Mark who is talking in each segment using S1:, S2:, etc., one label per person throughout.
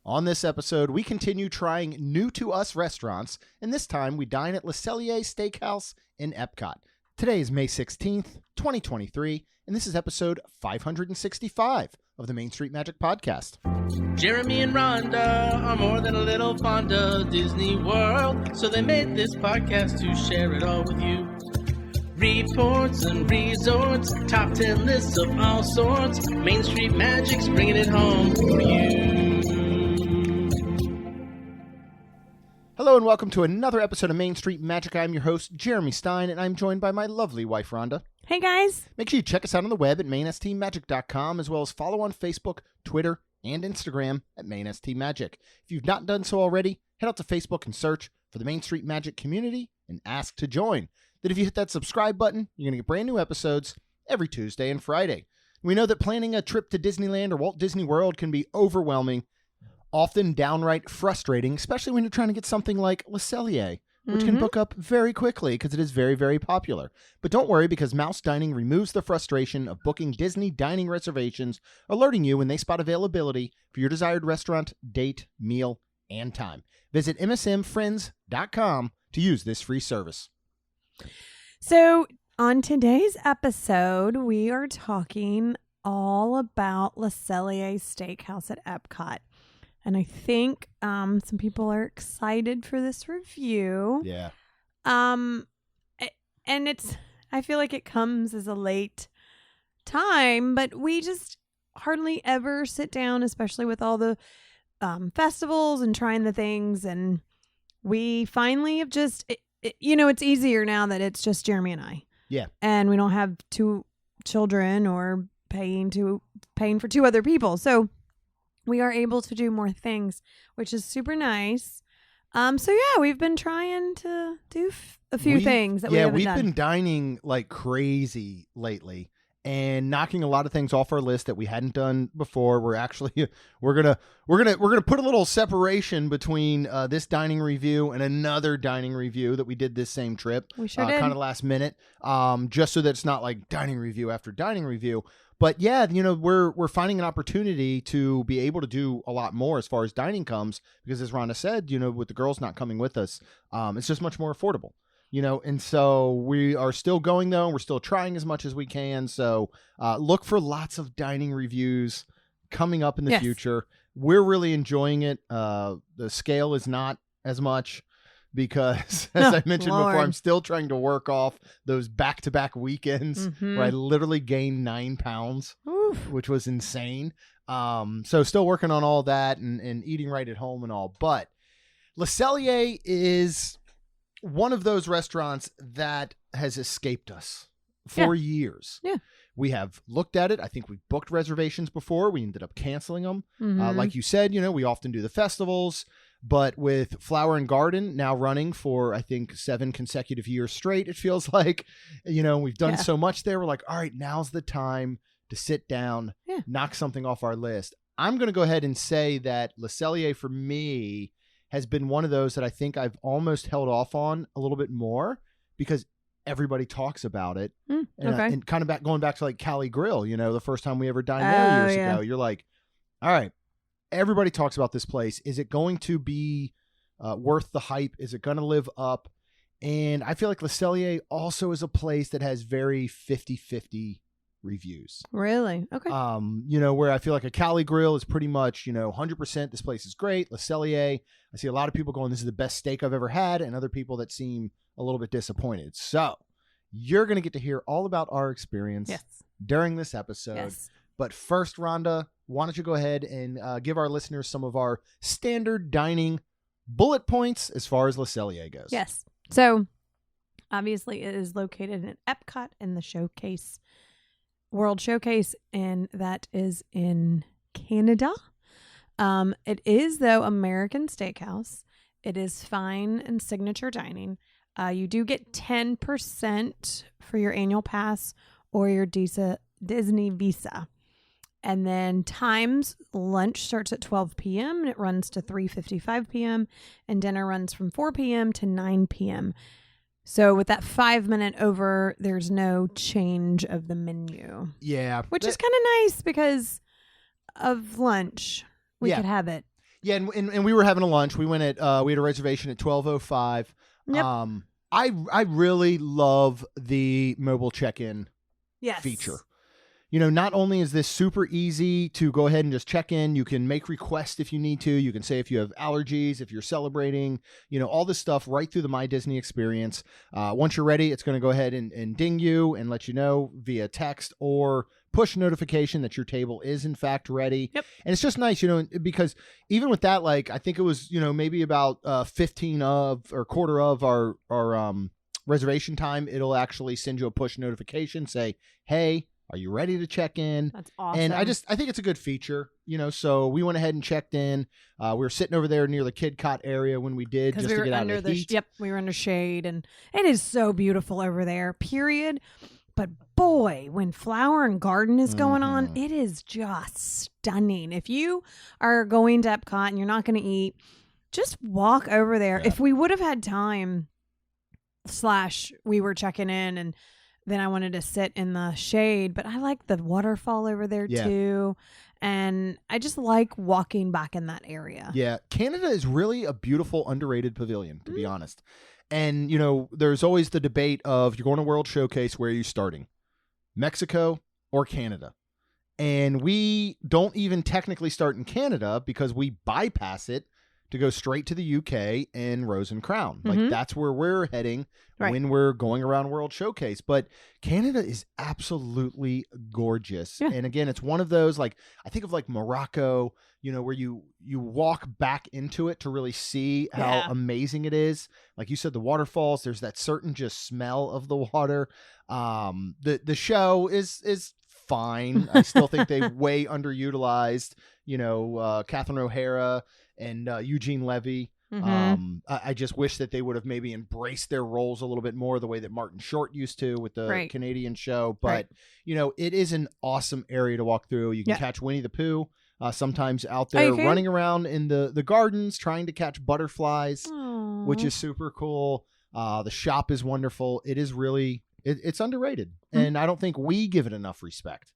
S1: On this episode, we continue trying new-to-us restaurants, and this time we dine at Celier Steakhouse in Epcot. Today is May 16th, 2023, and this is episode 565 of the Main Street Magic Podcast.
S2: Jeremy and Rhonda are more than a little fond of Disney World, so they made this podcast to share it all with you. Reports and resorts, top 10 lists of all sorts, Main Street Magic's bringing it home for you.
S1: Hello and welcome to another episode of Main Street Magic. I'm your host, Jeremy Stein, and I'm joined by my lovely wife, Rhonda.
S3: Hey, guys.
S1: Make sure you check us out on the web at mainstmagic.com, as well as follow on Facebook, Twitter, and Instagram at mainstmagic. If you've not done so already, head out to Facebook and search for the Main Street Magic community and ask to join. Then if you hit that subscribe button, you're going to get brand new episodes every Tuesday and Friday. We know that planning a trip to Disneyland or Walt Disney World can be overwhelming, often downright frustrating, especially when you're trying to get something like Le Cellier, which can book up very quickly because it is very, very popular. But don't worry, because Mouse Dining removes the frustration of booking Disney dining reservations, alerting you when they spot availability for your desired restaurant, date, meal, and time. Visit msmfriends.com to use this free service.
S3: So on today's episode, we are talking all about Le Celier Steakhouse at Epcot. And I think some people are excited for this review.
S1: Yeah.
S3: And I feel like it comes as a late time, but we just hardly ever sit down, especially with all the festivals and trying the things. And we finally have just, it's easier now that it's just Jeremy and I.
S1: Yeah.
S3: And we don't have two children or paying for two other people. So we are able to do more things, which is super nice. We've been trying to do a few things that we haven't done.
S1: We've been dining like crazy lately and knocking a lot of things off our list that we hadn't done before. We're gonna put a little separation between this dining review and another dining review that we did this same trip.
S3: We sure did.
S1: Kind of last minute, just so that it's not like dining review after dining review. But yeah, we're finding an opportunity to be able to do a lot more as far as dining comes, because as Rhonda said, with the girls not coming with us, it's just much more affordable, and so we are still going though. We're still trying as much as we can. So look for lots of dining reviews coming up in the future. We're really enjoying it. The scale is not as much, because as I mentioned before, I'm still trying to work off those back-to-back weekends where I literally gained 9 pounds, which was insane. So still working on all that and eating right at home and all. But Le Cellier is one of those restaurants that has escaped us for years.
S3: Yeah.
S1: We have looked at it. I think we've booked reservations before. We ended up canceling them. Like you said, we often do the festivals. But with Flower and Garden now running for, I think, 7 consecutive years straight, it feels like, we've done so much there. We're like, all right, now's the time to sit down, knock something off our list. I'm going to go ahead and say that Le Cellier for me has been one of those that I think I've almost held off on a little bit more, because everybody talks about it. And kind of going back to like Cali Grill, the first time we ever dined there years ago, you're like, all right, everybody talks about this place. Is it going to be worth the hype? Is it going to live up? And I feel like Le Cellier also is a place that has very 50-50 reviews.
S3: Really? Okay.
S1: Where I feel like a Cali Grill is pretty much, 100% this place is great. Le Cellier, I see a lot of people going, this is the best steak I've ever had, and other people that seem a little bit disappointed. So you're going to get to hear all about our experience during this episode.
S3: Yes.
S1: But first, Rhonda, why don't you go ahead and give our listeners some of our standard dining bullet points as far as Le Cellier goes?
S3: Yes. So, obviously, it is located in Epcot in the World Showcase, and that is in Canada. It is, though, American Steakhouse. It is fine and signature dining. You do get 10% for your annual pass or your Disney Visa. And then lunch starts at 12 p.m. and it runs to 3:55 p.m. and dinner runs from 4 p.m. to 9 p.m. So with that 5-minute over, there's no change of the menu.
S1: Yeah.
S3: Which is kind of nice because of lunch. We could have it.
S1: Yeah, and we were having a lunch. We went at we had a reservation at 12:05.
S3: Yep.
S1: I really love the mobile check-in
S3: Yes.
S1: feature. Not only is this super easy to go ahead and just check in, you can make requests if you need to. You can say if you have allergies, if you're celebrating, all this stuff right through the My Disney experience. Once you're ready, it's going to go ahead and ding you and let you know via text or push notification that your table is in fact ready.
S3: Yep.
S1: And it's just nice, because even with that, like, I think it was, maybe about 15 of or quarter of our reservation time, it'll actually send you a push notification, say, hey, are you ready to check in?
S3: That's awesome.
S1: And I think it's a good feature, so we went ahead and checked in. We were sitting over there near the kid cot area when we did, just to get out of the heat.
S3: Yep, we were under shade, and it is so beautiful over there, period. But boy, when Flower and Garden is going on, it is just stunning. If you are going to Epcot and you're not going to eat, just walk over there.
S1: Yeah.
S3: If we would have had time, / we were checking in and then I wanted to sit in the shade, but I like the waterfall over there too. And I just like walking back in that area.
S1: Yeah. Canada is really a beautiful, underrated pavilion, to be honest. And, there's always the debate of, you're going to World Showcase, where are you starting? Mexico or Canada? And we don't even technically start in Canada because we bypass it to go straight to the UK and Rose and Crown. Like, that's where we're heading when we're going around World Showcase. But Canada is absolutely gorgeous. Yeah. And again, it's one of those, like, I think of like Morocco, where you walk back into it to really see how amazing it is. Like you said, the waterfalls, there's that certain just smell of the water. The show is fine. I still think they way underutilized, Catherine O'Hara and Eugene Levy. I just wish that they would have maybe embraced their roles a little bit more, the way that Martin Short used to with the Canadian show. But, it is an awesome area to walk through. You can catch Winnie the Pooh sometimes out there running around in the gardens trying to catch butterflies, which is super cool. The shop is wonderful. It is really, it's underrated. And I don't think we give it enough respect.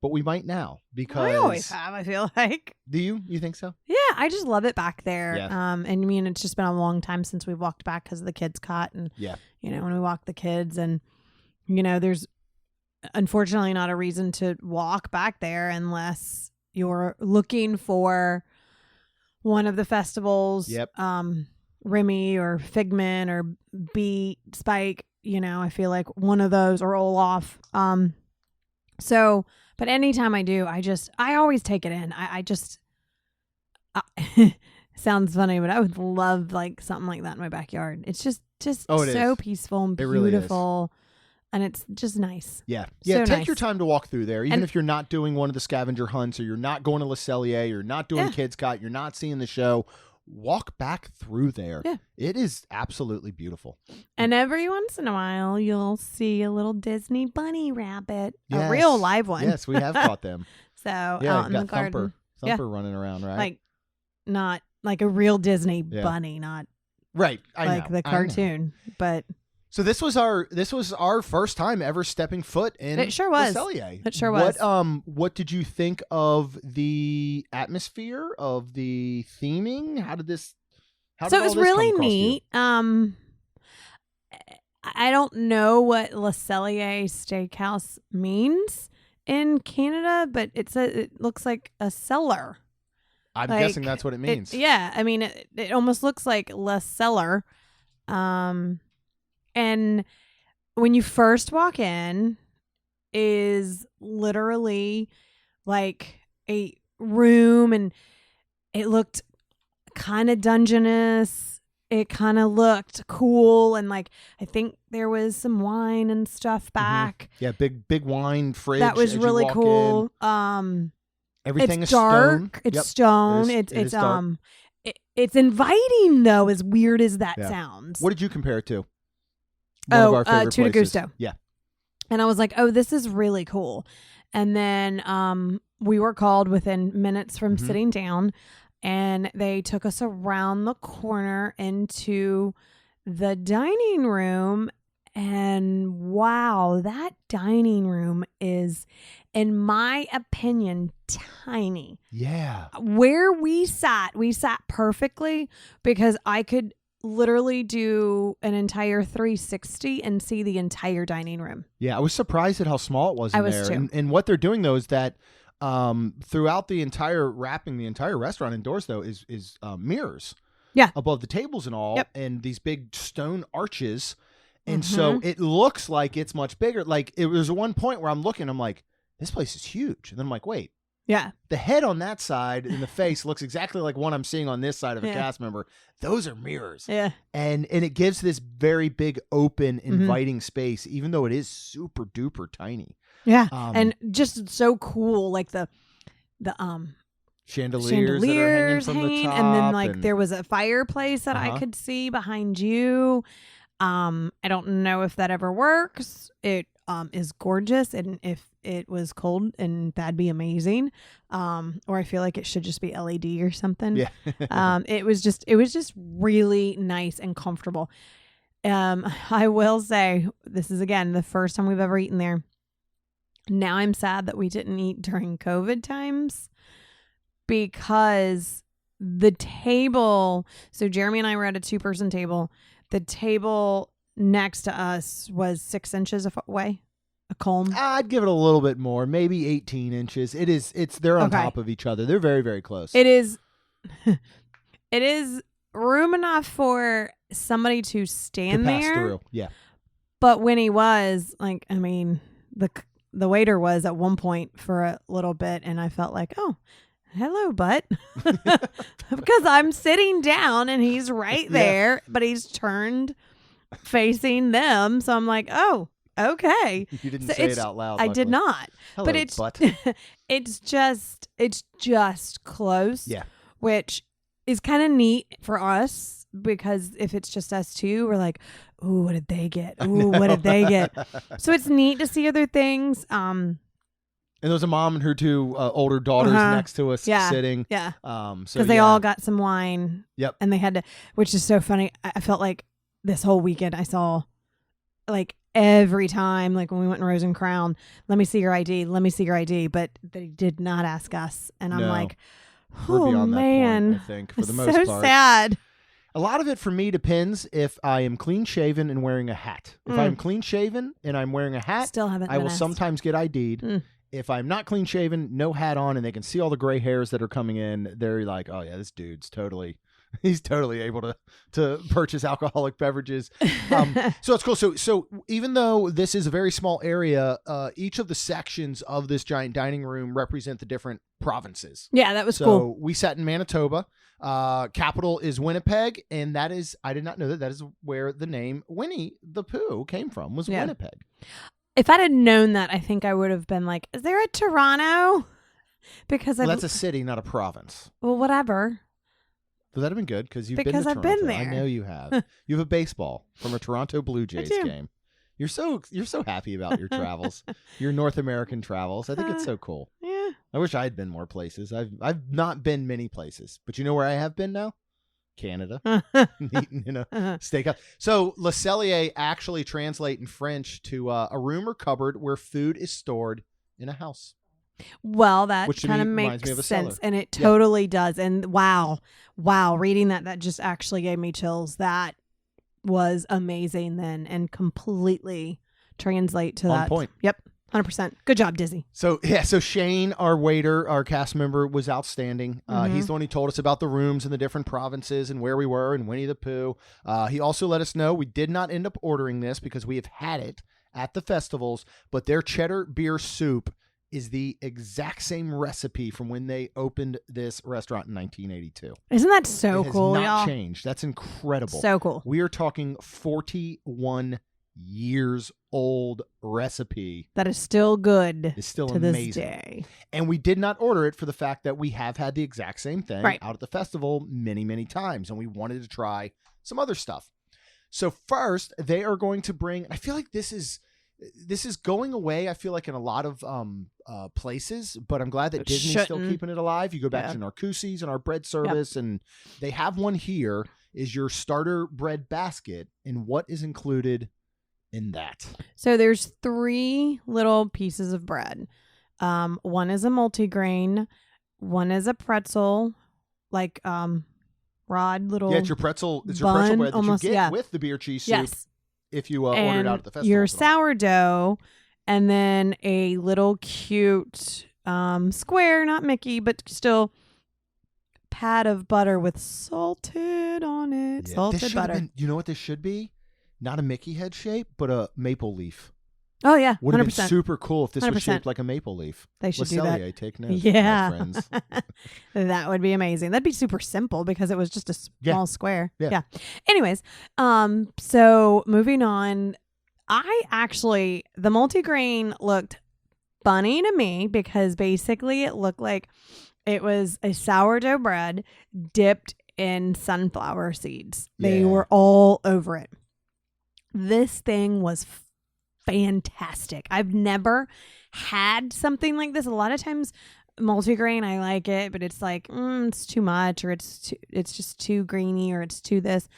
S1: But we might now, because
S3: I always have, I feel like.
S1: Do you? You think so?
S3: Yeah, I just love it back there.
S1: Yeah.
S3: And I mean, it's just been a long time since we've walked back because of the kids' cot. And, when we walk the kids and, there's unfortunately not a reason to walk back there unless you're looking for one of the festivals.
S1: Yep.
S3: Remy or Figment or Beat, Spike, I feel like one of those, or Olaf. But anytime I do, I always take it in. Sounds funny, but I would love like something like that in my backyard. It's just so peaceful and beautiful. And it's just nice.
S1: Yeah. Yeah.
S3: So
S1: Take
S3: nice.
S1: your time to walk through there. Even if you're not doing one of the scavenger hunts, or you're not going to Celier, you're not doing Kids Cot, you're not seeing the show, walk back through there.
S3: Yeah.
S1: It is absolutely beautiful.
S3: And every once in a while, you'll see a little Disney bunny rabbit,
S1: Yes.
S3: a real live one.
S1: Yes, we have caught them.
S3: So
S1: Yeah,
S3: out in the garden.
S1: Thumper running around, right?
S3: Like, not like a real Disney bunny, not
S1: right. I know.
S3: the cartoon, but.
S1: So this was our first time ever stepping foot in.
S3: It sure was.
S1: Celier.
S3: It sure was.
S1: What did you think of the atmosphere, of the theming? How did this?
S3: So it was really neat. I don't know what Celier Steakhouse means in Canada, but it looks like a cellar.
S1: I'm guessing that's what it means.
S3: I mean, it almost looks like Le Cellar. And when you first walk in, is literally like a room, and it looked kind of dungeonous. It kind of looked cool, and like I think there was some wine and stuff back.
S1: Yeah, big wine fridge.
S3: That was really cool.
S1: Everything
S3: it's
S1: is
S3: dark.
S1: stone.
S3: It's stone.
S1: It's dark.
S3: It's inviting though, as weird as that sounds.
S1: What did you compare it to? One of our favorite
S3: Tuna
S1: places.
S3: Gusto.
S1: Yeah.
S3: And I was like, oh, this is really cool. And then we were called within minutes from sitting down, and they took us around the corner into the dining room. And wow, that dining room is, in my opinion, tiny.
S1: Yeah.
S3: Where we sat perfectly because I could literally do an entire 360 and see the entire dining room.
S1: Yeah, I was surprised at how small it was in
S3: I was
S1: there.
S3: too.
S1: And what they're doing though is that throughout the entire restaurant indoors though is mirrors.
S3: Yeah.
S1: Above the tables and all,
S3: Yep.
S1: and these big stone arches. And so it looks like it's much bigger. Like it was one point where I'm looking, I'm like, this place is huge. And then I'm like, wait,
S3: Yeah.
S1: the head on that side and the face looks exactly like one I'm seeing on this side of a cast member. Those are mirrors.
S3: Yeah.
S1: And it gives this very big, open, inviting space, even though it is super duper tiny.
S3: Yeah. And just so cool, like the
S1: Chandeliers that are hanging from the top.
S3: and then like there was a fireplace that I
S1: Uh-huh.
S3: could see behind you. I don't know if that ever works. It is gorgeous, and if it was cold, and that'd be amazing. Or I feel like it should just be LED or something.
S1: Yeah.
S3: It was just really nice and comfortable. I will say this is again the first time we've ever eaten there. Now I'm sad that we didn't eat during COVID times because the table. So Jeremy and I were at a 2-person table. The table next to us was 6 inches away, a comb.
S1: I'd give it a little bit more, maybe 18 inches. They're on
S3: Okay.
S1: top of each other. They're very, very close.
S3: It is room enough for somebody to stand
S1: to pass
S3: there.
S1: through. Yeah.
S3: But when he was like, I mean, the waiter was at one point for a little bit, and I felt like, oh, hello, butt, because I'm sitting down and he's right there, but he's turned facing them. So I'm like, oh, okay.
S1: You didn't
S3: So
S1: say it out loud.
S3: I did
S1: luckily.
S3: not.
S1: Hello,
S3: But it's
S1: butt.
S3: it's just close.
S1: Yeah.
S3: Which is kind of neat for us because if it's just us two, we're like, ooh, what did they get? Ooh, what did they get? So it's neat to see other things.
S1: And there was a mom and her 2 older daughters next to us sitting.
S3: Yeah.
S1: So
S3: Because they all got some wine.
S1: Yep.
S3: And they had to, which is so funny. I felt like this whole weekend I saw like every time, like when we went in Rose and Crown, let me see your ID. Let me see your ID. But they did not ask us. And I'm
S1: No.
S3: like,
S1: We're
S3: oh,
S1: beyond
S3: man.
S1: that point, I think, for the
S3: It's
S1: most
S3: so
S1: part.
S3: sad.
S1: A lot of it for me depends if I am clean shaven and wearing a hat. If I'm clean shaven and I'm wearing a hat,
S3: Still haven't
S1: I
S3: been
S1: will
S3: asked.
S1: sometimes get ID'd. If I'm not clean shaven, no hat on, and they can see all the gray hairs that are coming in, they're like, oh yeah, this dude's he's totally able to purchase alcoholic beverages. So it's cool. So even though this is a very small area, each of the sections of this giant dining room represent the different provinces.
S3: Yeah, that was
S1: So
S3: cool.
S1: we sat in Manitoba. Capital is Winnipeg, and that is, I did not know that is where the name Winnie the Pooh came from, was Winnipeg.
S3: If I'd have known that, I think I would have been like, is there a Toronto? Because
S1: Well, that's a city, not a province.
S3: well, whatever.
S1: Would that have been good? Because
S3: Because I've been
S1: Toronto. I
S3: there.
S1: know you have. You have a baseball from a Toronto Blue Jays
S3: do.
S1: game. You're so happy about your travels, your North American travels. I think it's so cool.
S3: Yeah.
S1: I wish I had been more places. I've not been many places, but you know where I have been now? Canada. Eating in a steakhouse. So Le Cellier actually translate in French to a room or cupboard where food is stored in a house.
S3: Well, that
S1: Which to
S3: kind of
S1: me reminds
S3: makes
S1: me of a
S3: sense.
S1: cellar.
S3: And it totally does. And wow, reading that just actually gave me chills. That was amazing then and completely translate to
S1: On
S3: that.
S1: point.
S3: Yep. 100%. Good job, Dizzy.
S1: So Shane, our waiter, our cast member, was outstanding. He's the one who told us about the rooms in the different provinces and where we were and Winnie the Pooh. He also let us know we did not end up ordering this because we have had it at the festivals, but their cheddar beer soup is the exact same recipe from when they opened this restaurant in 1982.
S3: Isn't that so
S1: It has
S3: cool,
S1: not
S3: y'all?
S1: changed. That's incredible.
S3: So cool.
S1: We are talking 41 years old recipe.
S3: That is still good
S1: It's still
S3: to
S1: amazing.
S3: this day.
S1: And we did not order it for the fact that we have had the exact same thing
S3: Right.
S1: out at the festival many, many times. And we wanted to try some other stuff. So first, they are going to bring, I feel like this is going away, I feel like, in a lot of places, but I'm glad that
S3: It
S1: Disney's still
S3: shouldn't.
S1: keeping it alive. You go back
S3: Yeah.
S1: to Narcoossee's and our bread service, and they have one here, is your starter bread basket. And what is included in that?
S3: So there's 3 little pieces of bread. One is a multigrain. One is a pretzel, like rod little.
S1: Yeah, it's your pretzel. It's your
S3: bun,
S1: pretzel bread that
S3: almost,
S1: you get
S3: yeah.
S1: with the beer cheese soup.
S3: Yes.
S1: If you order it out at the festival.
S3: Your sourdough, and then a little cute square, not Mickey, but still pat of butter with salted on it.
S1: Yeah.
S3: Salted butter.
S1: You know what this should be? Not a Mickey head shape, but a maple leaf.
S3: Oh yeah,
S1: Would have
S3: 100%.
S1: been super cool if this
S3: 100%.
S1: was shaped like a maple leaf.
S3: They should do
S1: Celier,
S3: that.
S1: take notes,
S3: Yeah,
S1: my friends.
S3: that would be amazing. That'd be super simple because it was just a small square.
S1: Yeah.
S3: Anyways, so moving on, the multigrain looked funny to me because basically it looked like it was a sourdough bread dipped in sunflower seeds. They
S1: Yeah.
S3: were all over it. This thing was fantastic. I've never had something like this. A lot of times multigrain, I like it, but it's like, it's too much, or it's just too greeny, or it's too this.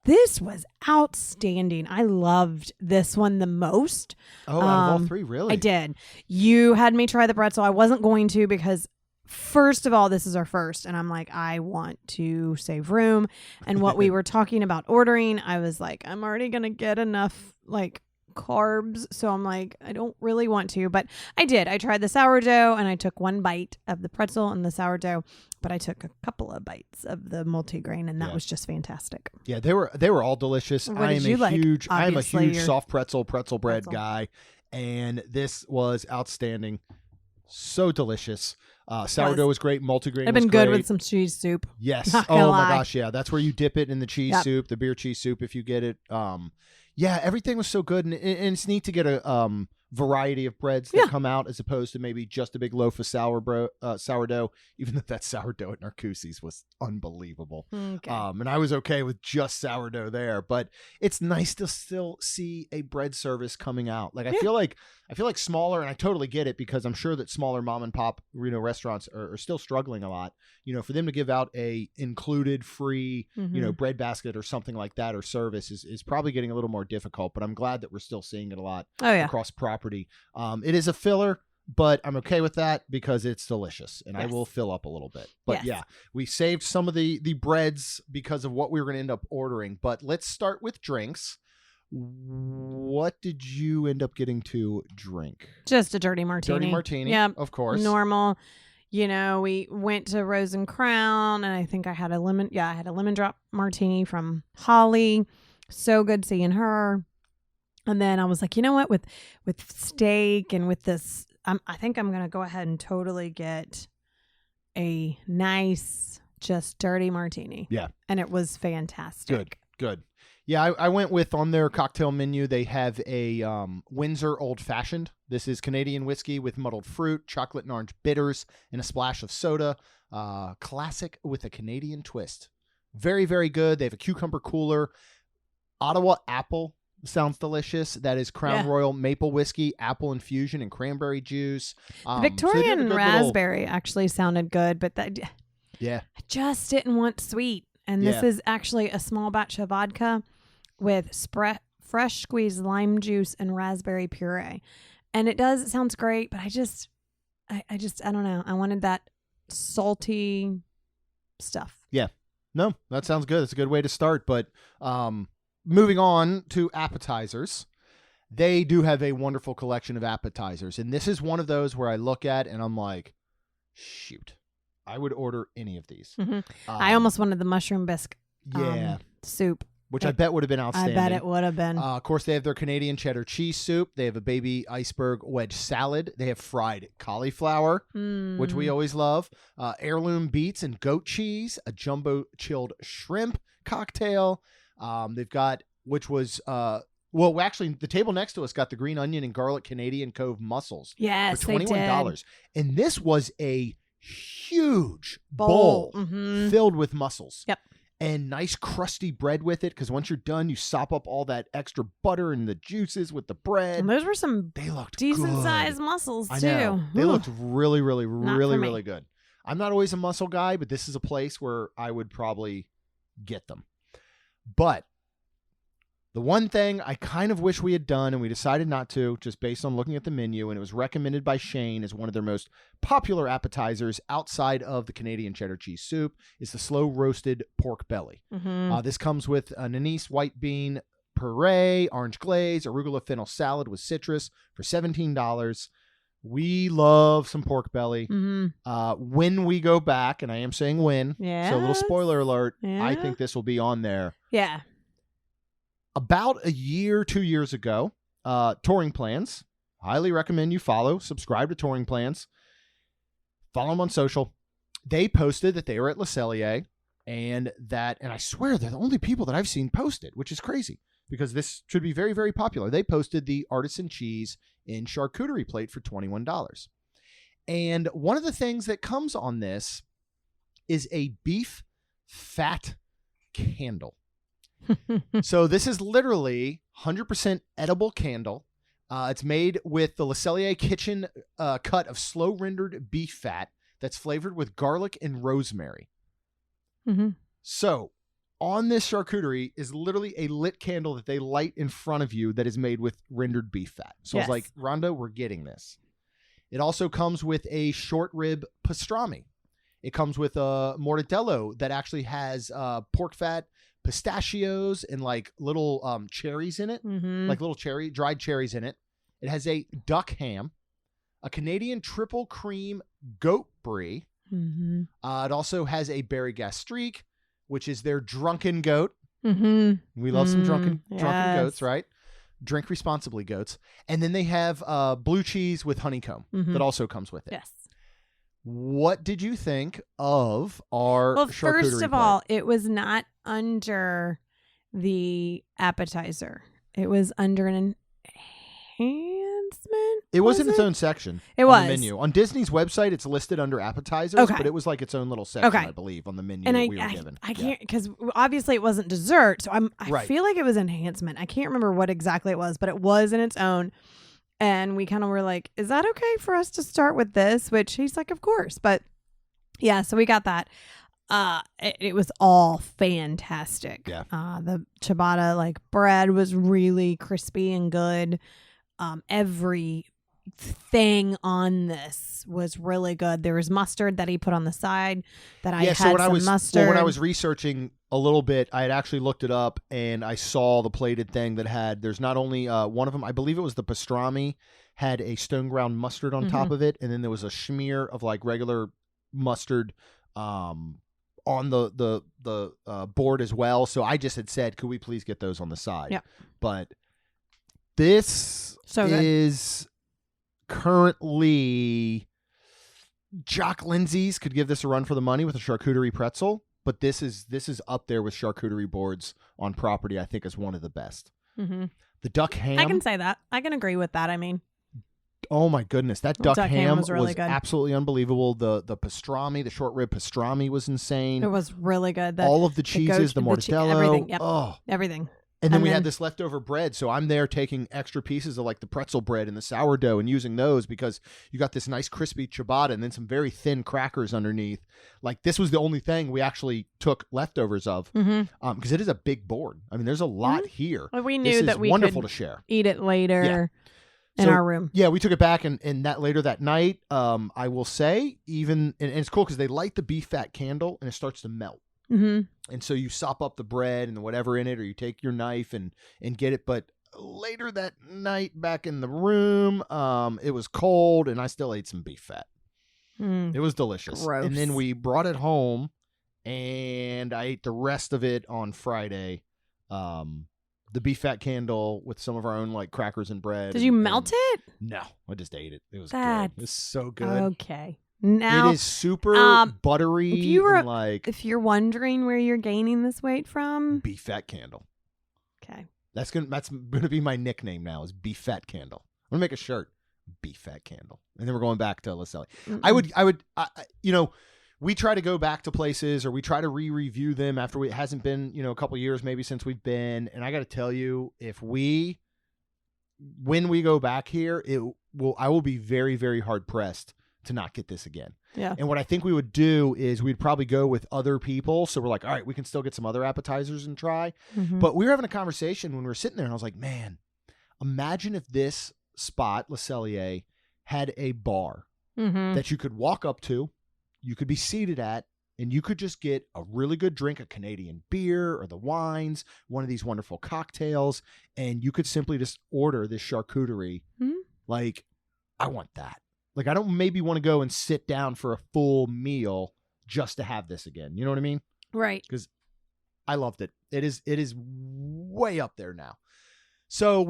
S3: This was outstanding. I loved this one the most.
S1: Oh, out of all 3, really?
S3: I did. You had me try the pretzel. I wasn't going to because first of all, this is our first, and I'm like, I want to save room. And what we were talking about ordering, I was like, I'm already going to get enough like carbs, so I'm like, I don't really want to, but I did. I tried the sourdough, and I took 1 bite of the pretzel and the sourdough, but I took a couple of bites of the multigrain, and that was just fantastic.
S1: Yeah, they were all delicious.
S3: What did you like?
S1: I am a
S3: Obviously,
S1: huge
S3: you're-
S1: soft pretzel bread guy, and this was outstanding. So delicious. Sourdough was great. Multigrain
S3: It'd been
S1: was
S3: good
S1: great.
S3: with some cheese soup.
S1: Yes.
S3: Not
S1: Oh
S3: gonna
S1: my
S3: lie.
S1: gosh, yeah. That's where you dip it in the cheese soup, the beer cheese soup if you get it. Yeah, everything was so good, and it's neat to get a variety of breads that come out as opposed to maybe just a big loaf of sourdough. Even though that sourdough at Narcoossee's was unbelievable.
S3: Okay.
S1: And I was okay with just sourdough there, but it's nice to still see a bread service coming out. Like I feel like smaller, and I totally get it because I'm sure that smaller mom and pop restaurants are still struggling a lot. For them to give out a included free, bread basket or something like that or service is probably getting a little more difficult, but I'm glad that we're still seeing it a lot across property. It is a filler, but I'm okay with that because it's delicious and I will fill up a little bit. But yeah, we saved some of the breads because of what we were going to end up ordering. But let's start with drinks. What did you end up getting to drink?
S3: Just a dirty martini.
S1: Dirty martini,
S3: yeah,
S1: of course.
S3: Normal. We went to Rose and Crown, and I think I had a lemon. Yeah, I had a lemon drop martini from Holly. So good seeing her. And then I was like, you know what? With steak and with this, I think I'm gonna go ahead and totally get a nice, just dirty martini.
S1: Yeah,
S3: and it was fantastic.
S1: Good. Yeah, I went with on their cocktail menu. They have a Windsor Old Fashioned. This is Canadian whiskey with muddled fruit, chocolate and orange bitters, and a splash of soda. Classic with a Canadian twist. Very, very good. They have a cucumber cooler. Ottawa apple sounds delicious. That is Crown Royal maple whiskey, apple infusion, and cranberry juice.
S3: Victorian raspberry actually sounded good, but I just didn't want sweet. And this is actually a small batch of vodka with fresh squeezed lime juice and raspberry puree. And it sounds great, but I don't know. I wanted that salty stuff.
S1: Yeah. No, that sounds good. It's a good way to start. But moving on to appetizers, they do have a wonderful collection of appetizers. And this is one of those where I look at and I'm like, shoot, I would order any of these.
S3: Mm-hmm. I almost wanted the mushroom bisque soup.
S1: Which I bet would have been outstanding.
S3: I bet it would have been.
S1: Of course, they have their Canadian cheddar cheese soup. They have a baby iceberg wedge salad. They have fried cauliflower, which we always love. Heirloom beets and goat cheese. A jumbo chilled shrimp cocktail. They've got, which was... well, actually, the table next to us got the green onion and garlic Canadian Cove mussels.
S3: Yes,
S1: for $21.
S3: they did.
S1: And this was a huge bowl filled with mussels.
S3: Yep.
S1: And nice crusty bread with it, because once you're done, you sop up all that extra butter and the juices with the bread.
S3: And those were some decent sized mussels too.
S1: I know. They looked really, really,
S3: Not
S1: really,
S3: for me.
S1: really good. I'm not always a mussel guy, but this is a place where I would probably get them. But The one thing I kind of wish we had done, and we decided not to, just based on looking at the menu, and it was recommended by Shane as one of their most popular appetizers outside of the Canadian cheddar cheese soup, is the slow roasted pork belly. This comes with an anise white bean puree, orange glaze, arugula fennel salad with citrus for $17. We love some pork belly. When we go back, and I am saying when, so a little spoiler alert, I think this will be on there.
S3: Yeah.
S1: About 2 years ago, Touring Plans, highly recommend you subscribe to Touring Plans, follow them on social. They posted that they were at Le Celier, and I swear they're the only people that I've seen post it, which is crazy because this should be very, very popular. They posted the artisan cheese in charcuterie plate for $21. And one of the things that comes on this is a beef fat candle. So this is literally 100% edible candle. It's made with the Le Celier kitchen cut of slow rendered beef fat that's flavored with garlic and rosemary. So on this charcuterie is literally a lit candle that they light in front of you that is made with rendered beef fat. So I was like, Rhonda, we're getting this. It also comes with a short rib pastrami. It comes with a mortadello that actually has pork fat, pistachios, and like little cherries in it, like little dried cherries in it. It has a duck ham, a Canadian triple cream goat brie. It also has a berry gastrique, which is their drunken goat. We love some drunken goats, right? Drink responsibly, goats. And then they have blue cheese with honeycomb that also comes with it.
S3: Yes.
S1: What did you think of our charcuterie
S3: first of
S1: plate?
S3: all, it was not under the appetizer. It was under an enhancement.
S1: It was in its own section.
S3: It
S1: on
S3: was.
S1: the menu. On Disney's website, it's listed under appetizers, but it was like its own little section, I believe, on the menu
S3: and
S1: that we were given.
S3: I can't, because obviously it wasn't dessert, so I
S1: Right.
S3: feel like it was enhancement. I can't remember what exactly it was, but it was in its own. And we kind of were like, is that okay for us to start with this? Which he's like, of course. But yeah, so we got that. It was all fantastic.
S1: Yeah.
S3: The ciabatta like bread was really crispy and good. Every thing on this was really good. There was mustard that he put on the side that I had some mustard.
S1: Well, when I was researching a little bit, I had actually looked it up and I saw the plated thing that had, there's not only one of them, I believe it was the pastrami, had a stone ground mustard on top of it, and then there was a smear of like regular mustard on the board as well. So I just had said, could we please get those on the side?
S3: Yeah.
S1: But this is currently, Jock Lindsay's could give this a run for the money with a charcuterie pretzel, but this is up there with charcuterie boards on property. I think is one of the best. The duck ham,
S3: I can say that. I can agree with that. I mean,
S1: oh my goodness, that duck ham was
S3: really good.
S1: Absolutely unbelievable. The pastrami, the short rib pastrami was insane.
S3: It was really good.
S1: All of the cheeses, the mortadello,
S3: everything. Yep.
S1: Oh,
S3: everything.
S1: And then we had this leftover bread, so I'm there taking extra pieces of like the pretzel bread and the sourdough and using those because you got this nice crispy ciabatta and then some very thin crackers underneath. Like this was the only thing we actually took leftovers of because it is a big board. I mean, there's a lot here.
S3: Well, we knew that we
S1: wonderful
S3: could
S1: to share.
S3: Eat it later in our room.
S1: Yeah, we took it back and that later that night. I will say and it's cool because they light the beef fat candle and it starts to melt. And so you sop up the bread and whatever in it, or you take your knife and get it. But later that night back in the room, it was cold and I still ate some beef fat. It was delicious.
S3: Gross.
S1: And then we brought it home and I ate the rest of it on Friday. The beef fat candle with some of our own like crackers and bread.
S3: Did you melt it?
S1: No, I just ate it. It was good. It was so good.
S3: Okay. Now,
S1: it is super buttery.
S3: If you're wondering where you're gaining this weight from,
S1: beef fat candle.
S3: Okay,
S1: that's gonna be my nickname now. Is beef fat candle. I'm gonna make a shirt, beef fat candle, and then we're going back to Le Celier. I would, we try to go back to places or we try to re-review them after it hasn't been a couple years maybe since we've been. And I got to tell you, when we go back here, I will be very, very hard pressed to not get this again.
S3: Yeah.
S1: And what I think we would do is we'd probably go with other people. So we're like, all right, we can still get some other appetizers and try.
S3: Mm-hmm.
S1: But we were having a conversation when we were sitting there, and I was like, man, imagine if this spot, Le Celier, had a bar that you could walk up to, you could be seated at, and you could just get a really good drink, a Canadian beer or the wines, one of these wonderful cocktails, and you could simply just order this charcuterie. Like, I want that. Like, I don't maybe want to go and sit down for a full meal just to have this again. You know what I mean?
S3: Right.
S1: Because I loved it. It is way up there now. So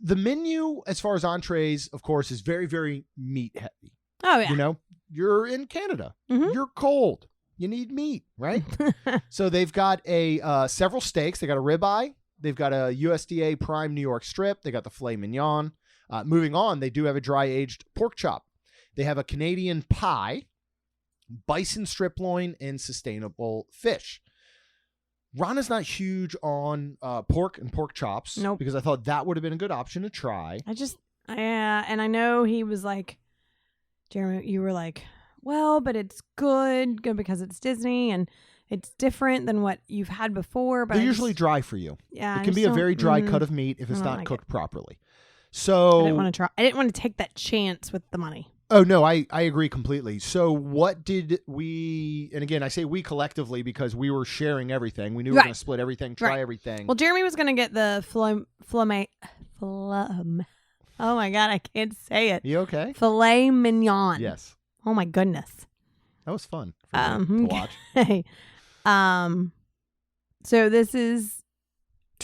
S1: the menu as far as entrees, of course, is very, very meat heavy.
S3: Oh, yeah.
S1: You know, you're in Canada.
S3: Mm-hmm.
S1: You're cold. You need meat, right? So they've got several steaks. They got a ribeye. They've got a USDA prime New York strip. They got the filet mignon. Moving on, they do have a dry-aged pork chop. They have a Canadian pie, bison strip loin, and sustainable fish. Rhonda's not huge on pork and pork chops.
S3: Nope.
S1: Because I thought that would have been a good option to try.
S3: And I know he was like, Jeremy, you were like, well, but it's good because it's Disney and it's different than what you've had before. But
S1: they're usually dry for you.
S3: Yeah.
S1: It can be a very dry cut of meat if it's not cooked properly. So
S3: I didn't want to try. I didn't want to take that chance with the money.
S1: Oh, no, I agree completely. So what did we, and again, I say we collectively because we were sharing everything. We knew we were going to split everything, try everything.
S3: Well, Jeremy was going to get the oh my God, I can't say it.
S1: You okay?
S3: Filet mignon.
S1: Yes.
S3: Oh my goodness.
S1: That was fun for me to watch.
S3: Okay. So this is.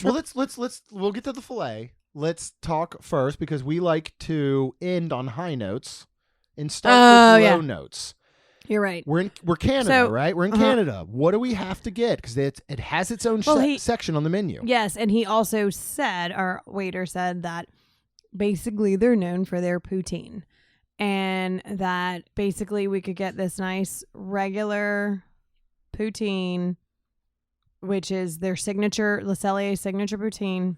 S1: Well, we'll get to the filet. Let's talk first because we like to end on high notes and start with low notes.
S3: You're right.
S1: We're Canada, right? We're in Canada. What do we have to get? Because it has its own section on the menu.
S3: Yes, and he also said, our waiter said that basically they're known for their poutine, and that basically we could get this nice regular poutine, which is their signature, Le Celier signature poutine.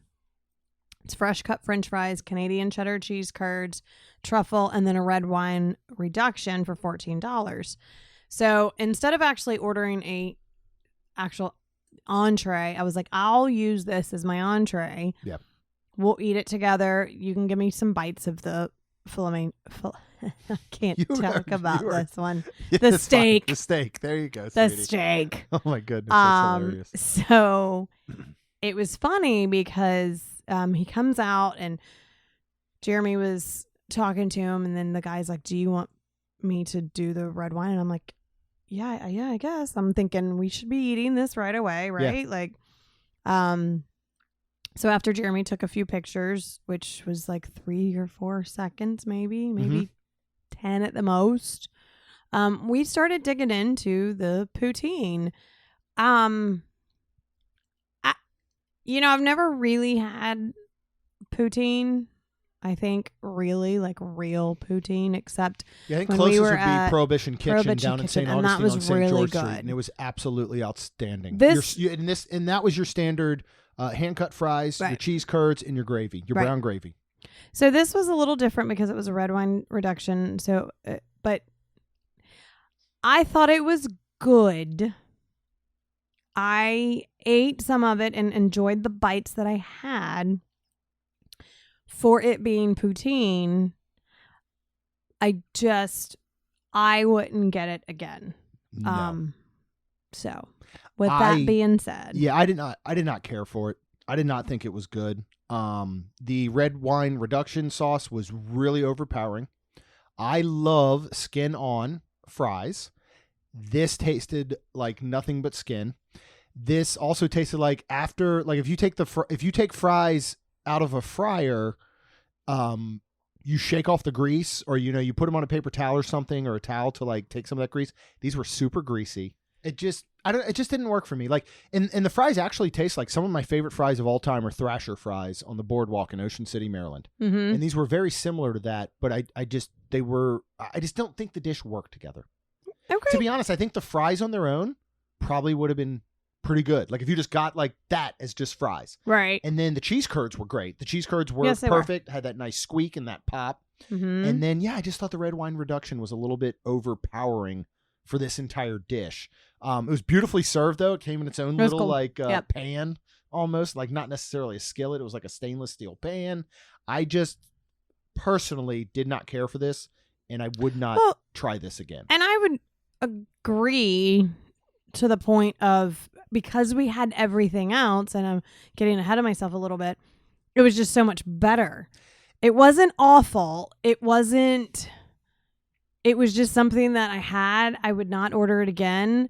S3: It's fresh cut French fries, Canadian cheddar cheese curds, truffle, and then a red wine reduction for $14. So instead of actually ordering a actual entree, I was like, I'll use this as my entree.
S1: Yep.
S3: We'll eat it together. You can give me some bites of the filet. I can't talk about this one. The steak.
S1: Fine. The steak. There you go.
S3: The
S1: sweetie.
S3: steak.
S1: Oh my goodness, that's hilarious.
S3: So it was funny because he comes out and Jeremy was talking to him, and then the guy's like, do you want me to do the red wine? And I'm like, yeah, I guess. I'm thinking we should be eating this right away, right? Yeah. Like, so after Jeremy took a few pictures, which was like 3 or 4 seconds, maybe 10 at the most, we started digging into the poutine. I've never really had poutine. I think really like real poutine, except
S1: I think
S3: when
S1: closest
S3: we were
S1: would be Prohibition Kitchen down in St. Augustine
S3: that was
S1: on St.
S3: really
S1: George
S3: good.
S1: Street, and it was absolutely outstanding.
S3: And
S1: that was your standard hand cut fries, your cheese curds, and your gravy, your brown gravy.
S3: So this was a little different because it was a red wine reduction. So, but I thought it was good. I ate some of it and enjoyed the bites that I had. For it being poutine, I wouldn't get it again.
S1: No.
S3: So with that being said,
S1: yeah, I did not care for it. I did not think it was good. The red wine reduction sauce was really overpowering. I love skin on fries. This tasted like nothing but skin. This also tasted like if you take fries out of a fryer, you shake off the grease, or you put them on a paper towel or something, or a towel to like take some of that grease. These were super greasy. It just didn't work for me. Like, and the fries actually taste like some of my favorite fries of all time are Thrasher fries on the boardwalk in Ocean City, Maryland. Mm-hmm. And these were very similar to that, but I just don't think the dish worked together.
S3: Okay.
S1: To be honest, I think the fries on their own probably would have been pretty good. Like if you just got like that as just fries.
S3: Right.
S1: And then the cheese curds were great. The cheese curds were perfect, had that nice squeak and that pop. And then, I just thought the red wine reduction was a little bit overpowering for this entire dish. It was beautifully served, though. It came in its own little
S3: cool.
S1: pan, almost like not necessarily a skillet. It was like a stainless steel pan. I just personally did not care for this, and I would not try this again.
S3: And I would agree to the point of, because we had everything else, and I'm getting ahead of myself a little bit, it was just so much better. It wasn't awful. It was just something that I had. I would not order it again.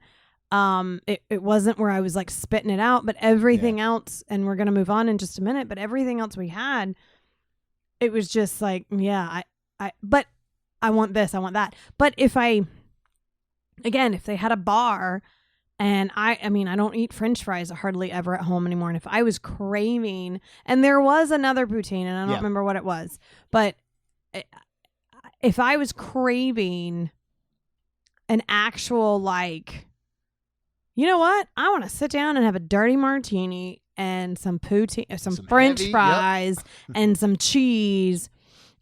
S3: It wasn't where I was like spitting it out, but everything else, and we're going to move on in just a minute, but everything else we had, it was just like, but I want this, I want that. But if they had a bar, and I mean, I don't eat French fries hardly ever at home anymore. And if I was craving, and there was another poutine, and I don't remember what it was, but if I was craving an actual, like, you know what? I want to sit down and have a dirty martini and some poutine, some French fries and some cheese.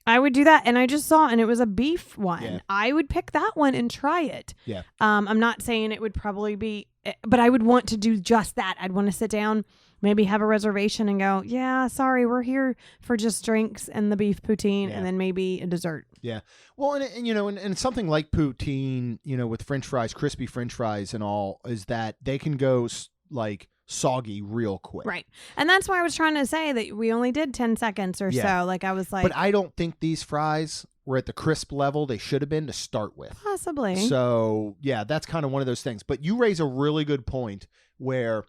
S3: I would do that. And I just saw, and it was a beef one. Yeah. I would pick that one and try it.
S1: Yeah.
S3: I'm not saying it would probably be, but I would want to do just that. I'd want to sit down, maybe have a reservation and go, sorry, we're here for just drinks and the beef poutine and then maybe a dessert.
S1: Yeah. Well, and something like poutine, with French fries, crispy French fries and all, is that they can go like soggy real quick.
S3: Right. And that's why I was trying to say that we only did 10 seconds or so. Like, I was like,
S1: but I don't think these fries were at the crisp level they should have been to start with.
S3: Possibly.
S1: So, that's kind of one of those things. But you raise a really good point where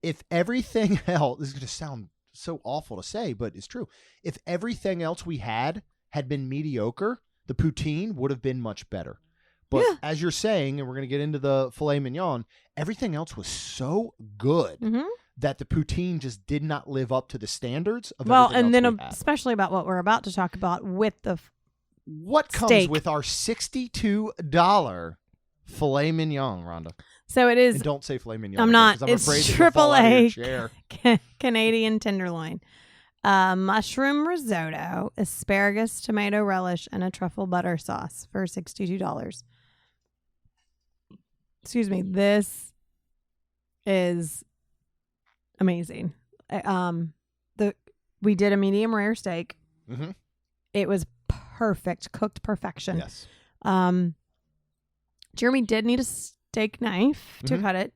S1: if everything else, this is going to sound so awful to say, but it's true. If everything else we had been mediocre, the poutine would have been much better. But as you're saying, and we're going to get into the filet mignon, everything else was so good that the poutine just did not live up to the standards of everything
S3: and
S1: else
S3: then
S1: we had.
S3: Especially about what we're about to talk about with the
S1: what comes
S3: steak.
S1: With our $62 filet mignon, Rhonda?
S3: So it is.
S1: And don't say filet mignon.
S3: I'm not.
S1: I'm
S3: it's AAA Canadian tenderloin. Mushroom risotto, asparagus, tomato relish, and a truffle butter sauce for $62. Excuse me. This is amazing. We did a medium rare steak.
S1: Mm-hmm.
S3: It was perfect, cooked perfection.
S1: Yes.
S3: Jeremy did need a steak knife to cut it,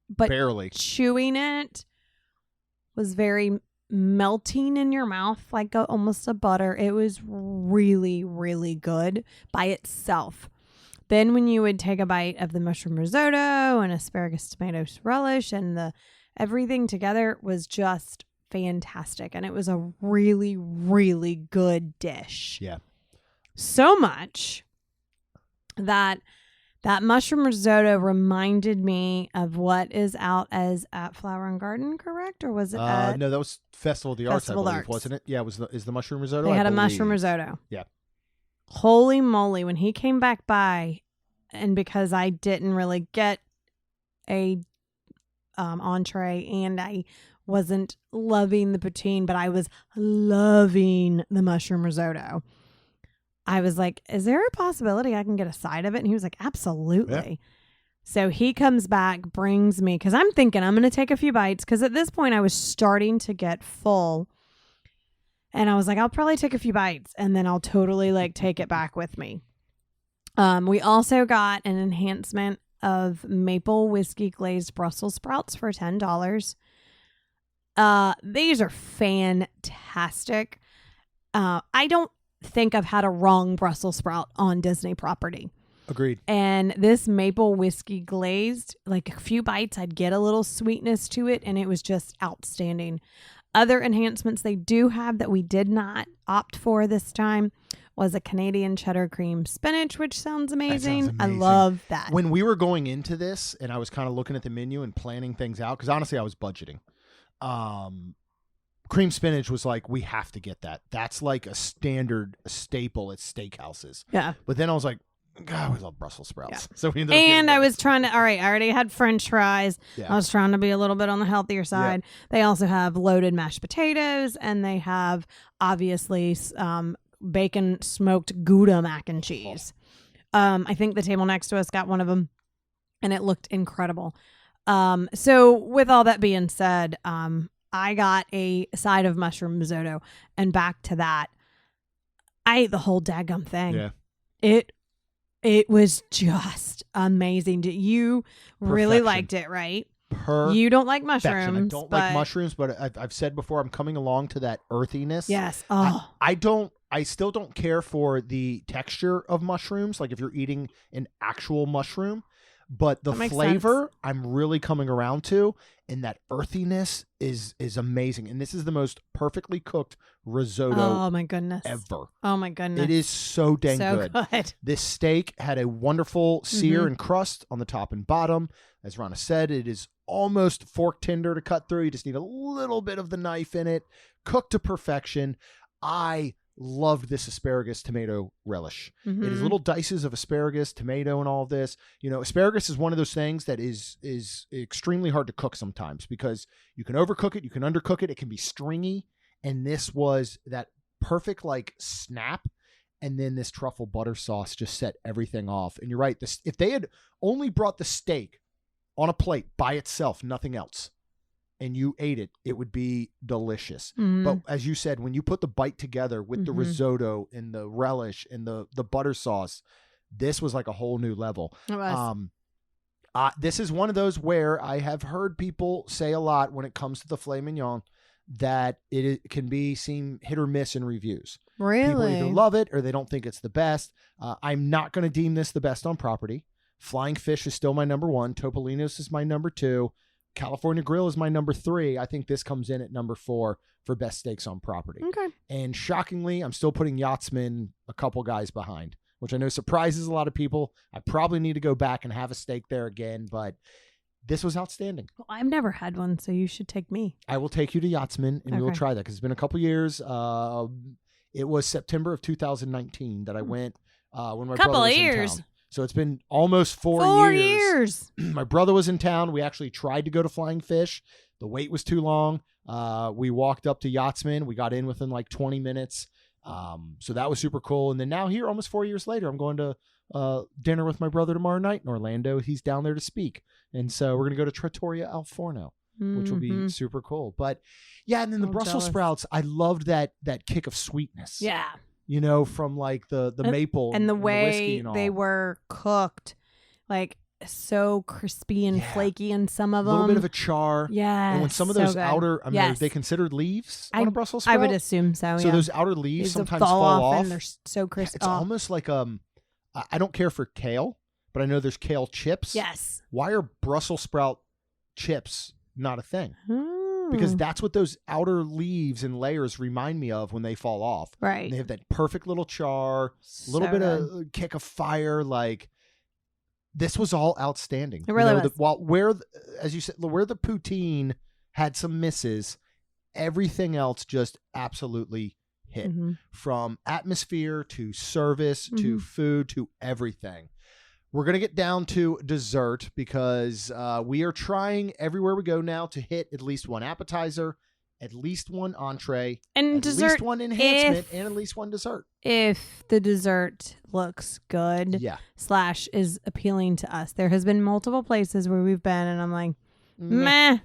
S3: but
S1: barely.
S3: Chewing it was very melting in your mouth, like almost a butter. It was really, really good by itself. Then when you would take a bite of the mushroom risotto and asparagus, tomatoes, relish, and everything together was just fantastic. And it was a really, really good dish.
S1: Yeah.
S3: So much that mushroom risotto reminded me of what is out at Flower and Garden, correct? Or was it
S1: no, that was Festival of the Arts, I believe,
S3: Arts.
S1: wasn't it? Yeah, is the mushroom risotto?
S3: They had a mushroom risotto.
S1: Yeah.
S3: Holy moly, when he came back by, and because I didn't really get a entree and I wasn't loving the poutine, but I was loving the mushroom risotto. I was like, is there a possibility I can get a side of it? And he was like, absolutely. Yeah. So he comes back, brings me, because I'm thinking I'm going to take a few bites, because at this point I was starting to get full. And I was like, I'll probably take a few bites and then I'll totally take it back with me. We also got an enhancement of maple whiskey glazed Brussels sprouts for $10. These are fantastic. I don't think I've had a wrong Brussels sprout on Disney property.
S1: Agreed.
S3: And this maple whiskey glazed, a few bites, I'd get a little sweetness to it, and it was just outstanding. Other enhancements they do have that we did not opt for this time was a Canadian cheddar cream spinach, which sounds amazing. I love that.
S1: When we were going into this and I was kind of looking at the menu and planning things out, because honestly I was budgeting, cream spinach was like, we have to get that. That's like a standard staple at steakhouses.
S3: Yeah.
S1: But then I was like, God, we love Brussels sprouts.
S3: Yeah.
S1: So we ended up
S3: and I was trying to, all right, I already had French fries.
S1: Yeah.
S3: I was trying to be a little bit on the healthier side. Yeah. They also have loaded mashed potatoes, and they have obviously bacon smoked Gouda mac and cheese. I think the table next to us got one of them, and it looked incredible. So with all that being said, I got a side of mushroom risotto, and back to that, I ate the whole daggum thing.
S1: Yeah.
S3: It was just amazing. You really
S1: Perfection.
S3: liked it, right?
S1: Perfection.
S3: You don't like
S1: I
S3: mushrooms.
S1: don't like mushrooms, but I've said before, I'm coming along to that earthiness.
S3: Yes. Oh.
S1: I still don't care for the texture of mushrooms, like if you're eating an actual mushroom, but the flavor I'm really coming around to, and that earthiness is amazing. And this is the most perfectly cooked risotto
S3: Oh my goodness.
S1: ever.
S3: Oh my goodness.
S1: It is so dang good. This steak had a wonderful sear and crust on the top and bottom. As Rhonda said, it is almost fork tender to cut through. You just need a little bit of the knife in it. Cooked to perfection. I loved this asparagus tomato relish.
S3: Mm-hmm.
S1: It is little dices of asparagus, tomato, and all of this. You know, asparagus is one of those things that is extremely hard to cook sometimes because you can overcook it, you can undercook it, it can be stringy, and this was that perfect like snap. And then this truffle butter sauce just set everything off. And you're right, if they had only brought the steak on a plate by itself, nothing else, and you ate it, it would be delicious.
S3: Mm-hmm.
S1: But as you said, when you put the bite together with the risotto and the relish and the butter sauce, this was like a whole new level.
S3: It was.
S1: This is one of those where I have heard people say a lot when it comes to the filet mignon that it can seem hit or miss in reviews.
S3: Really?
S1: People either love it or they don't think it's the best. I'm not going to deem this the best on property. Flying Fish is still my number 1. Topolino's is my number 2. California Grill is my number 3. I think this comes in at number 4 for best steaks on property.
S3: Okay.
S1: And shockingly, I'm still putting Yachtsman a couple guys behind, which I know surprises a lot of people. I probably need to go back and have a steak there again, but this was outstanding.
S3: Well, I've never had one, so you should take me.
S1: I will take you to Yachtsman, and we will try that because it's been a couple years. It was September of 2019 that I went when my brother was in town. So it's been almost 4 years. My brother was in town. We actually tried to go to Flying Fish. The wait was too long. We walked up to Yachtsman. We got in within like 20 minutes. So that was super cool. And then now here, almost 4 years later, I'm going to dinner with my brother tomorrow night in Orlando. He's down there to speak. And so we're going to go to Trattoria Al Forno, which will be super cool. But yeah, and then the Brussels sprouts, I loved that kick of sweetness.
S3: Yeah.
S1: You know, from like the maple
S3: and the way
S1: the whiskey and all.
S3: they were cooked, like so crispy and flaky in some of them.
S1: A little bit of a char.
S3: Yeah.
S1: And when some of those outer, are they considered leaves on a Brussels sprout?
S3: I would assume so.
S1: So those outer leaves sometimes fall off.
S3: And they're so crispy.
S1: It's almost like I don't care for kale, but I know there's kale chips.
S3: Yes.
S1: Why are Brussels sprout chips not a thing? Because that's what those outer leaves and layers remind me of when they fall off.
S3: Right.
S1: And they have that perfect little char, a little bit of kick of fire. Like, this was all outstanding.
S3: It really was.
S1: As you said, where the poutine had some misses, everything else just absolutely hit. From atmosphere to service to food to everything. We're going to get down to dessert because we are trying everywhere we go now to hit at least one appetizer, at least one entree,
S3: and
S1: at
S3: dessert,
S1: least one enhancement, and at least one dessert.
S3: If the dessert looks good, / is appealing to us. There has been multiple places where we've been and I'm like, meh.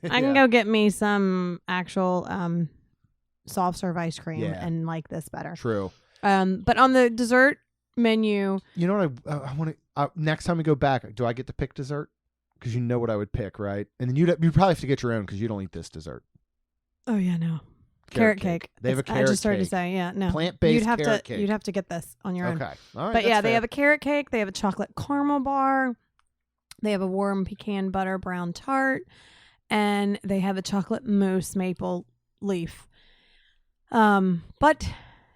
S3: I can go get me some actual soft serve ice cream and like this better.
S1: True.
S3: But on the dessert menu,
S1: you know what I want to next time we go back, do I get to pick dessert? Because you know what I would pick, right? And then you probably have to get your own because you don't eat this dessert.
S3: Oh yeah, no. Carrot cake.
S1: They have a carrot cake.
S3: I just started to say, no.
S1: Plant-based carrot cake.
S3: You'd have to get this on your own.
S1: Okay. All right.
S3: But yeah, they have a carrot cake. They have a chocolate caramel bar. They have a warm pecan butter brown tart. And they have a chocolate mousse maple leaf. But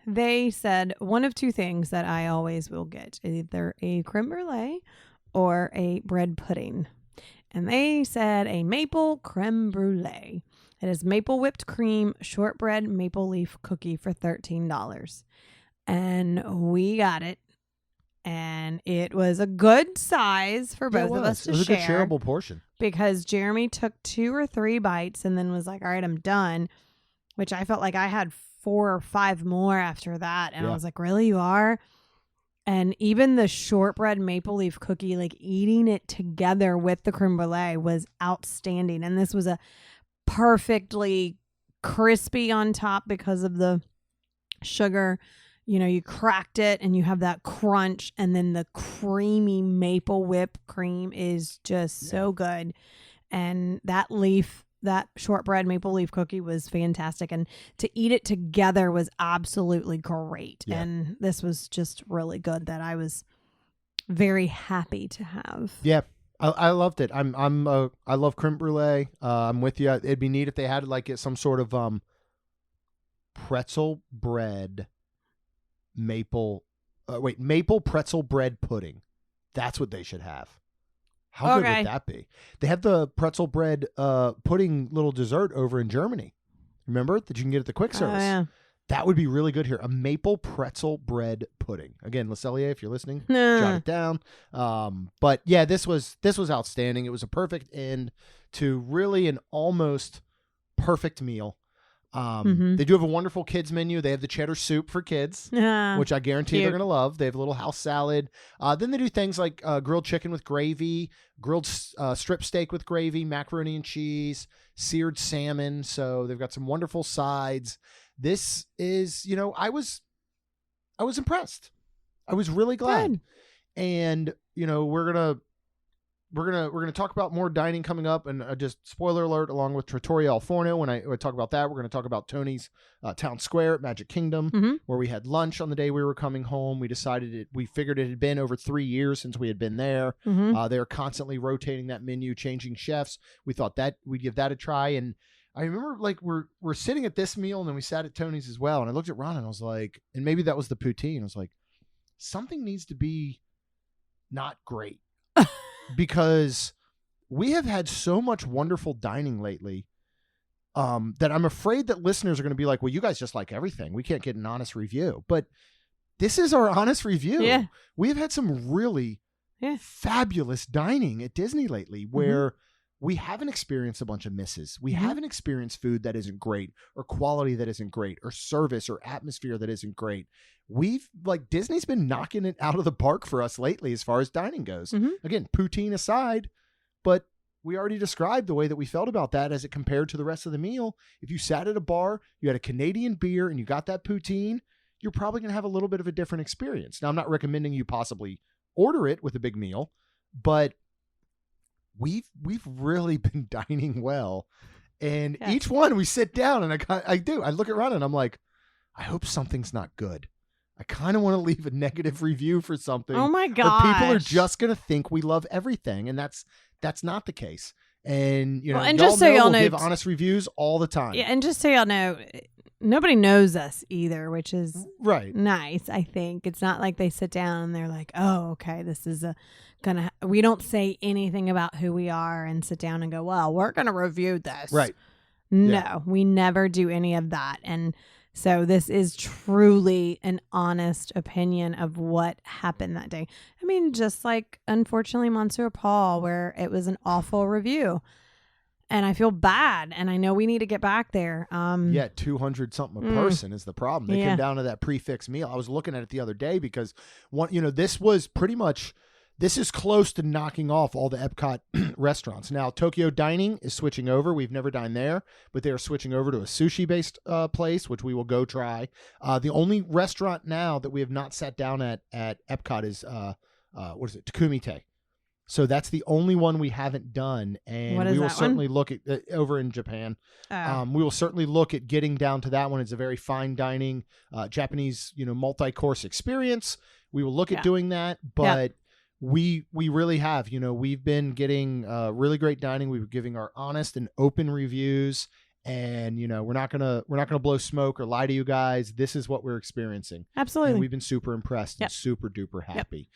S3: they said one of two things that I always will get, either a creme brulee or a bread pudding. And they said a maple creme brulee. It is maple whipped cream, shortbread, maple leaf cookie for $13. And we got it. And it was a good size for both of us to share.
S1: It was a good shareable portion.
S3: Because Jeremy took 2 or 3 bites and then was like, all right, I'm done. Which I felt like I had 4 or 5 more after that. And I
S1: Yeah.
S3: was like, really, you are? And even the shortbread maple leaf cookie, like eating it together with the creme brulee was outstanding. And this was a perfectly crispy on top because of the sugar. You know, you cracked it and you have that crunch, and then the creamy maple whipped cream is just so good. And that shortbread maple leaf cookie was fantastic, and to eat it together was absolutely great.
S1: Yeah.
S3: And this was just really good that I was very happy to have.
S1: Yeah. I loved it. I love creme brulee. I'm with you. It'd be neat if they had like some sort of pretzel bread maple pretzel bread pudding. That's what they should have. How good would that be? They have the pretzel bread pudding little dessert over in Germany. Remember that you can get at the quick service.
S3: Oh, yeah.
S1: That would be really good here. A maple pretzel bread pudding. Again, Celier, if you're listening, jot it down. But yeah, this was outstanding. It was a perfect end to really an almost perfect meal. They do have a wonderful kids menu. They have the cheddar soup for kids, which I guarantee they're going to love. They have a little house salad. Then they do things like grilled chicken with gravy, grilled strip steak with gravy, macaroni and cheese, seared salmon. So they've got some wonderful sides. This is, I was impressed. I was really glad.
S3: Good.
S1: And, we're going to talk about more dining coming up, and just spoiler alert, along with Trattoria Al Forno. When I talk about that, we're going to talk about Tony's Town Square at Magic Kingdom, where we had lunch on the day we were coming home. We figured it had been over 3 years since we had been there. They're constantly rotating that menu, changing chefs. We thought that we'd give that a try. And I remember like we're sitting at this meal, and then we sat at Tony's as well. And I looked at Ron and I was like, and maybe that was the poutine. I was like, something needs to be not great. Because we have had so much wonderful dining lately that I'm afraid that listeners are going to be like, well, you guys just like everything. We can't get an honest review. But this is our honest review.
S3: Yeah.
S1: We have had some really fabulous dining at Disney lately where we haven't experienced a bunch of misses. We haven't experienced food that isn't great, or quality that isn't great, or service or atmosphere that isn't great. Disney's been knocking it out of the park for us lately as far as dining goes. Again, poutine aside, but we already described the way that we felt about that as it compared to the rest of the meal. If you sat at a bar, you had a Canadian beer, and you got that poutine, you're probably going to have a little bit of a different experience. Now, I'm not recommending you possibly order it with a big meal, but we've really been dining well. And each one we sit down, and I look at Ron and I'm like, I hope something's not good. I kind of want to leave a negative review for something.
S3: Oh my gosh.
S1: Or people are just going to think we love everything. And that's not the case. And,
S3: and just so y'all know,
S1: we'll give honest reviews all the time.
S3: Yeah. And just so y'all know, nobody knows us either, which is nice. I think it's not like they sit down and they're like, oh, okay, this is we don't say anything about who we are and sit down and go, well, we're going to review this.
S1: Right.
S3: No, we never do any of that. And so this is truly an honest opinion of what happened that day. I mean, just like, unfortunately, Monsieur Paul, where it was an awful review. And I feel bad. And I know we need to get back there.
S1: 200 something a person is the problem. They came down to that prefix meal. I was looking at it the other day because this is close to knocking off all the Epcot restaurants. Now, Tokyo Dining is switching over. We've never dined there, but they are switching over to a sushi-based place, which we will go try. The only restaurant now that we have not sat down at Epcot is, Takumite. So that's the only one we haven't done, and we will certainly look at over in Japan. We will certainly look at getting down to that one. It's a very fine dining Japanese, multi-course experience. We will look at doing that, but we really have, we've been getting really great dining. We've been giving our honest and open reviews, and we're not gonna blow smoke or lie to you guys. This is what we're experiencing.
S3: Absolutely.
S1: And we've been super impressed and super duper happy.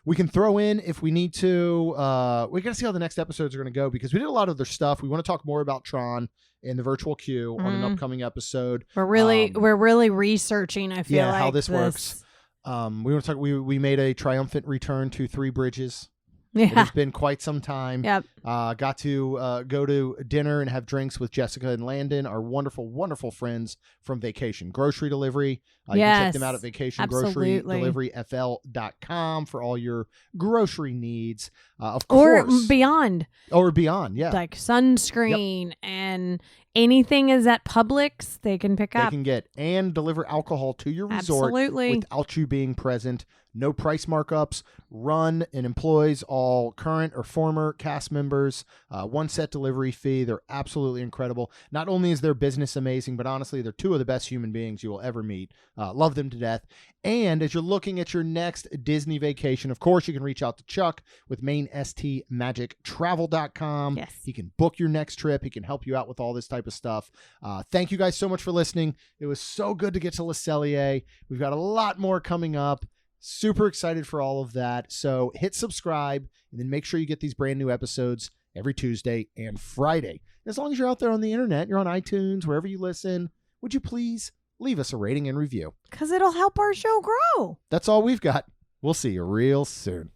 S1: We can throw in if we need to. We got to see how the next episodes are going to go, because we did a lot of their stuff. We want to talk more about Tron in the virtual queue on an upcoming episode.
S3: We're really researching. I feel like
S1: how this works. We want to talk. We made a triumphant return to Three Bridges. It
S3: Yeah.
S1: has been quite some time.
S3: Yep.
S1: Got to go to dinner and have drinks with Jessica and Landon, our wonderful, wonderful friends from Vacation Grocery Delivery. You can check them out at vacationgrocerydeliveryfl.com for all your grocery needs. Of
S3: Or
S1: course.
S3: beyond.
S1: Or beyond, yeah.
S3: Like sunscreen and anything is at Publix, they can pick
S1: They
S3: up.
S1: can get and deliver alcohol to your resort
S3: Absolutely.
S1: without you being present. No price markups. Run and employs all current or former cast members. One set delivery fee. They're absolutely incredible. Not only is their business amazing, but honestly, they're two of the best human beings you will ever meet. Love them to death. And as you're looking at your next Disney vacation, of course, you can reach out to Chuck with mainstmagictravel.com.
S3: Yes.
S1: He can book your next trip. He can help you out with all this type of stuff. Thank you guys so much for listening. It was so good to get to Celier. We've got a lot more coming up. Super excited for all of that. So hit subscribe and then make sure you get these brand new episodes every Tuesday and Friday. As long as you're out there on the internet, you're on iTunes, wherever you listen, would you please leave us a rating and review?
S3: Because it'll help our show grow.
S1: That's all we've got. We'll see you real soon.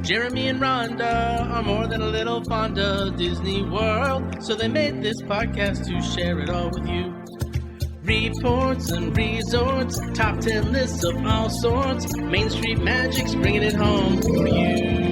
S2: Jeremy and Rhonda are more than a little fond of Disney World, so they made this podcast to share it all with you. Reports and resorts, top 10 lists of all sorts, Main Street Magic's bringing it home for you.